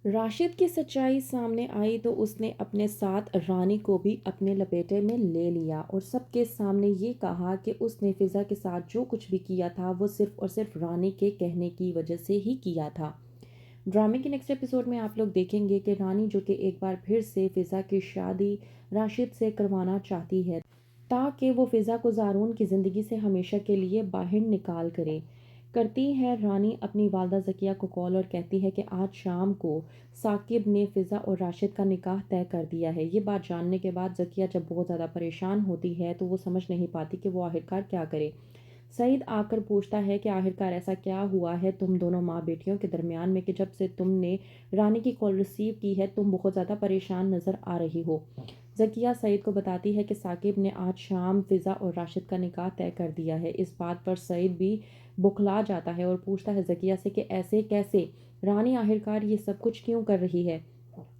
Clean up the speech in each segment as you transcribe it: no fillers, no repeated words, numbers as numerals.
راشد کی سچائی سامنے آئی تو اس نے اپنے ساتھ رانی کو بھی اپنے لپیٹے میں لے لیا اور سب کے سامنے یہ کہا کہ اس نے فضا کے ساتھ جو کچھ بھی کیا تھا وہ صرف اور صرف رانی کے کہنے کی وجہ سے ہی کیا تھا۔ ڈرامے کے نیکسٹ ایپیسوڈ میں آپ لوگ دیکھیں گے کہ رانی جو کہ ایک بار پھر سے فضا کی شادی راشد سے کروانا چاہتی ہے تاکہ وہ فضا کو زارون کی زندگی سے ہمیشہ کے لیے باہر نکال کرتی ہے۔ رانی اپنی والدہ ذکیہ کو کال اور کہتی ہے کہ آج شام کو ثاقب نے فضا اور راشد کا نکاح طے کر دیا ہے۔ یہ بات جاننے کے بعد ذکیہ جب بہت زیادہ پریشان ہوتی ہے تو وہ سمجھ نہیں پاتی کہ وہ آخرکار کیا کرے۔ سعید آ کر پوچھتا ہے کہ آخرکار ایسا کیا ہوا ہے تم دونوں ماں بیٹیوں کے درمیان میں کہ جب سے تم نے رانی کی کال ریسیو کی ہے تم بہت زیادہ پریشان نظر آ رہی ہو۔ ذکیہ سعید کو بتاتی ہے کہ ثاقب نے آج شام فضا اور راشد کا نکاح طے کر دیا ہے۔ اس بات پر سعید بھی بوکھلا جاتا ہے اور پوچھتا ہے ذکیہ سے کہ ایسے کیسے؟ رانی آخرکار یہ سب کچھ کیوں کر رہی ہے؟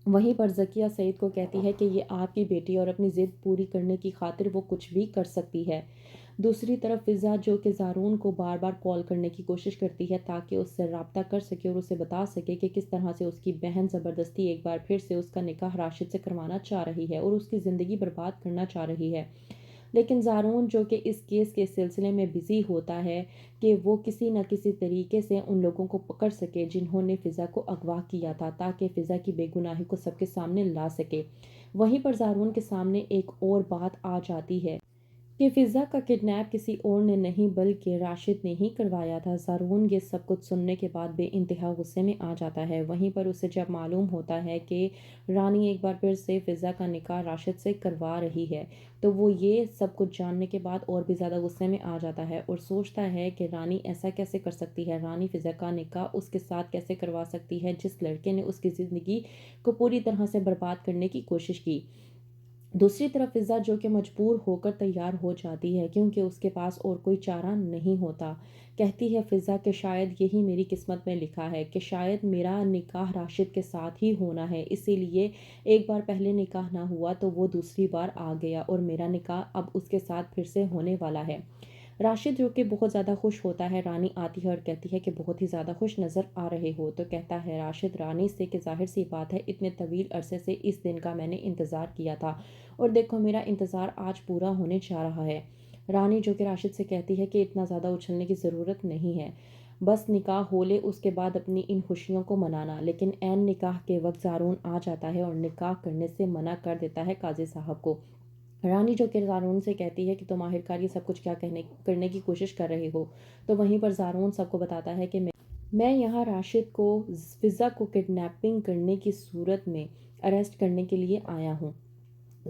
وہیں پر ذکیہ سعید کو کہتی ہے کہ یہ آپ کی بیٹی اور اپنی ضد پوری کرنے کی خاطر وہ کچھ بھی کر سکتی ہے۔ دوسری طرف فضا جو کہ زارون کو بار بار کال کرنے کی کوشش کرتی ہے تاکہ اس سے رابطہ کر سکے اور اسے بتا سکے کہ کس طرح سے اس کی بہن زبردستی ایک بار پھر سے اس کا نکاح راشد سے کروانا چاہ رہی ہے اور اس کی زندگی برباد کرنا چاہ رہی ہے، لیکن زارون جو کہ اس کیس کے سلسلے میں بزی ہوتا ہے کہ وہ کسی نہ کسی طریقے سے ان لوگوں کو پکڑ سکے جنہوں نے فضا کو اغوا کیا تھا تاکہ فضا کی بے گناہی کو سب کے سامنے لا سکے۔ وہیں پر زارون کے سامنے ایک اور بات آ جاتی ہے کہ فضا کا کڈنیپ کسی اور نے نہیں بلکہ راشد نے ہی کروایا تھا۔ زارون یہ سب کچھ سننے کے بعد بے انتہا غصے میں آ جاتا ہے۔ وہیں پر اسے جب معلوم ہوتا ہے کہ رانی ایک بار پھر سے فضا کا نکاح راشد سے کروا رہی ہے تو وہ یہ سب کچھ جاننے کے بعد اور بھی زیادہ غصے میں آ جاتا ہے اور سوچتا ہے کہ رانی ایسا کیسے کر سکتی ہے، رانی فضا کا نکاح اس کے ساتھ کیسے کروا سکتی ہے جس لڑکے نے اس کی زندگی کو پوری طرح سے برباد کرنے کی کوشش کی۔ دوسری طرف فضا جو کہ مجبور ہو کر تیار ہو جاتی ہے کیونکہ اس کے پاس اور کوئی چارہ نہیں ہوتا۔ کہتی ہے فضا کہ شاید یہی میری قسمت میں لکھا ہے کہ شاید میرا نکاح راشد کے ساتھ ہی ہونا ہے، اسی لیے ایک بار پہلے نکاح نہ ہوا تو وہ دوسری بار آ گیا اور میرا نکاح اب اس کے ساتھ پھر سے ہونے والا ہے۔ راشد جو کہ بہت زیادہ خوش ہوتا ہے، رانی آتی ہے اور کہتی ہے کہ بہت ہی زیادہ خوش نظر آ رہے ہو، تو کہتا ہے راشد رانی سے کہ ظاہر سی بات ہے اتنے طویل عرصے سے اس دن کا میں نے انتظار کیا تھا اور دیکھو میرا انتظار آج پورا ہونے جا رہا ہے۔ رانی جو کہ راشد سے کہتی ہے کہ اتنا زیادہ اچھلنے کی ضرورت نہیں ہے، بس نکاح ہو لے اس کے بعد اپنی ان خوشیوں کو منانا۔ لیکن عین نکاح کے وقت زارون آ جاتا ہے اور نکاح کرنے سے منع کر دیتا ہے قاضی صاحب کو۔ رانی جو کہ زارون سے کہتی ہے کہ تم آخرکار یہ سب کچھ کیا کرنے کی کوشش کر رہے ہو، تو وہیں پر زارون سب کو بتاتا ہے کہ میں یہاں راشد کو فضا کو کڈنیپنگ کرنے کی صورت میں اریسٹ کرنے کے لیے آیا ہوں۔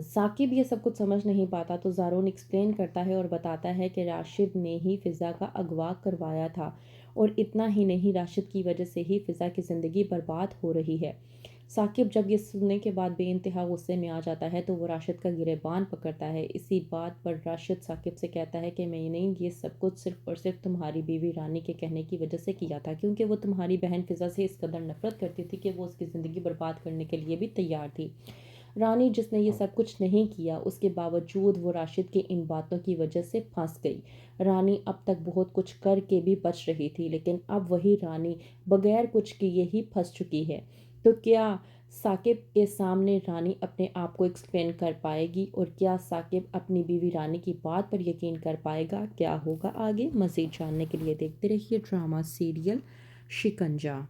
ثاقب یہ سب کچھ سمجھ نہیں پاتا تو زارون ایکسپلین کرتا ہے اور بتاتا ہے کہ راشد نے ہی فضا کا اغوا کروایا تھا اور اتنا ہی نہیں راشد کی وجہ سے ہی فضا کی زندگی برباد ہو رہی ہے۔ ثاقب جب یہ سننے کے بعد بے انتہا غصے میں آ جاتا ہے تو وہ راشد کا گریبان پکڑتا ہے۔ اسی بات پر راشد ثاقب سے کہتا ہے کہ میں نے یہ سب کچھ صرف اور صرف تمہاری بیوی رانی کے کہنے کی وجہ سے کیا تھا کیونکہ وہ تمہاری بہن فضا سے اس قدر نفرت کرتی تھی کہ وہ اس کی زندگی برباد کرنے کے لیے بھی تیار تھی۔ رانی جس نے یہ سب کچھ نہیں کیا اس کے باوجود وہ راشد کی ان باتوں کی وجہ سے پھنس گئی۔ رانی اب تک بہت کچھ کر کے بھی بچ رہی تھی لیکن اب وہی رانی بغیر کچھ کیے ہی پھنس چکی ہے۔ تو کیا ثاقب کے سامنے رانی اپنے آپ کو ایکسپلین کر پائے گی اور کیا ثاقب اپنی بیوی رانی کی بات پر یقین کر پائے گا؟ کیا ہوگا آگے؟ مزید جاننے کے لیے دیکھتے رہیے ڈرامہ سیریل شکنجہ۔